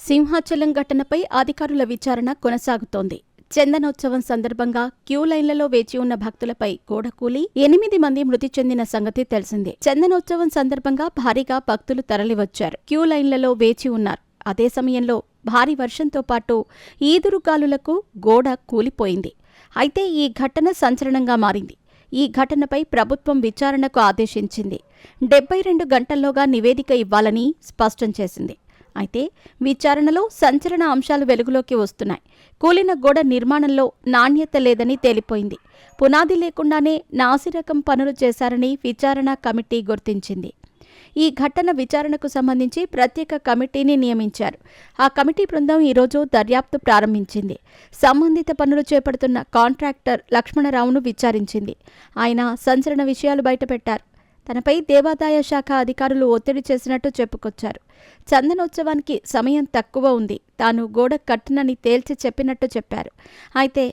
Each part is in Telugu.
సింహాచలం ఘటనపై అధికారుల విచారణ కొనసాగుతోంది. చందనోత్సవం సందర్భంగా క్యూ లైన్లలో వేచి ఉన్న భక్తులపై గోడ కూలి 8 మంది మృతి చెందిన సంగతి తెలిసిందే. చందనోత్సవం సందర్భంగా భారీగా భక్తులు తరలివచ్చారు. క్యూ లైన్లలో వేచి ఉన్నారు. అదే సమయంలో భారీ వర్షంతో పాటు ఈదురుగాలులకు గోడ కూలిపోయింది. అయితే ఈ ఘటన సంచలనంగా మారింది. ఈ ఘటనపై ప్రభుత్వం విచారణకు ఆదేశించింది. 72 గంటల్లోగా నివేదిక ఇవ్వాలని స్పష్టం చేసింది. అయితే విచారణలో సంచలన అంశాలు వెలుగులోకి వస్తున్నాయి. కూలిన గోడ నిర్మాణంలో నాణ్యత లేదని తేలిపోయింది. పునాది లేకుండానే నాసిరకం పనులు చేశారని విచారణ కమిటీ గుర్తించింది. ఈ ఘటన విచారణకు సంబంధించి ప్రత్యేక కమిటీని నియమించారు. ఆ కమిటీ బృందం ఈరోజు దర్యాప్తు ప్రారంభించింది. సంబంధిత పనులు చేపడుతున్న కాంట్రాక్టర్ లక్ష్మణరావును విచారించింది. ఆయన సంచలన విషయాలు బయటపెట్టారు. తనపై దేవాదాయ శాఖ అధికారులు ఒత్తిడి చేసినట్టు చెప్పుకొచ్చారు. చందనోత్సవానికి సమయం తక్కువ ఉంది, తాను గోడ కట్టనని తేల్చి చెప్పినట్టు చెప్పారు. అయితే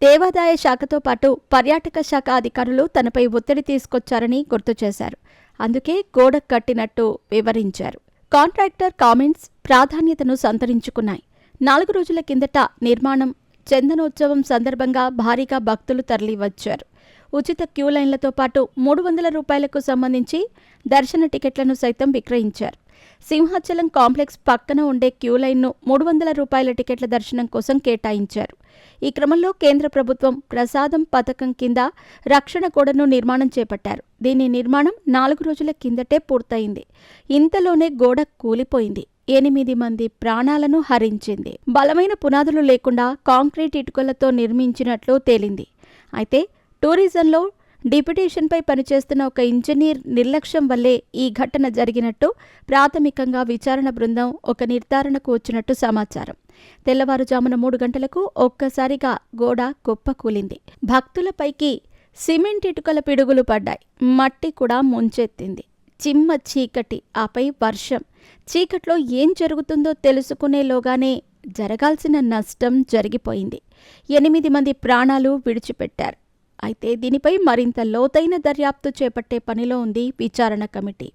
దేవాదాయ శాఖతో పాటు పర్యాటక శాఖ అధికారులు తనపై ఒత్తిడి తీసుకొచ్చారని గుర్తు చేశారు. అందుకే గోడ కట్టినట్టు వివరించారు. కాంట్రాక్టర్ కామెంట్స్ ప్రాధాన్యతను సంతరించుకున్నాయి. 4 రోజుల కిందట నిర్మాణం చందనోత్సవం సందర్భంగా భారీగా భక్తులు తరలివచ్చారు. ఉచిత క్యూ లైన్లతో పాటు 300 రూపాయలకు సంబంధించి దర్శన టికెట్లను సైతం విక్రయించారు. సింహాచలం కాంప్లెక్స్ పక్కన ఉండే క్యూ లైన్ను 300 రూపాయల టికెట్ల దర్శనం కోసం కేటాయించారు. ఈ క్రమంలో కేంద్ర ప్రభుత్వం ప్రసాదం పథకం కింద రక్షణ గోడను నిర్మాణం చేపట్టారు. దీని నిర్మాణం 4 రోజుల కిందటే పూర్తయింది. ఇంతలోనే గోడ కూలిపోయింది. 8 మంది ప్రాణాలను హరించింది. బలమైన పునాదులు లేకుండా కాంక్రీట్ ఇటుకలతో నిర్మించినట్లు తేలింది. అయితే టూరిజంలో డిప్యుటేషన్పై పనిచేస్తున్న ఒక ఇంజనీర్ నిర్లక్ష్యం వల్లే ఈ ఘటన జరిగినట్టు ప్రాథమికంగా విచారణ బృందం ఒక నిర్ధారణకు వచ్చినట్టు సమాచారం. తెల్లవారుజామున 3 గంటలకు ఒక్కసారిగా గోడ కుప్పకూలింది. భక్తులపైకి సిమెంట్ ఇటుకల పిడుగులు పడ్డాయి. మట్టి కూడా ముంచెత్తింది. చిమ్మ చీకటి, ఆపై వర్షం. చీకట్లో ఏం జరుగుతుందో తెలుసుకునేలోగానే జరగాల్సిన నష్టం జరిగిపోయింది. 8 మంది ప్రాణాలు విడిచిపెట్టారు. అయితే దీనిపై మరింత లోతైన దర్యాప్తు చేపట్టే పనిలో ఉంది విచారణ కమిటీ.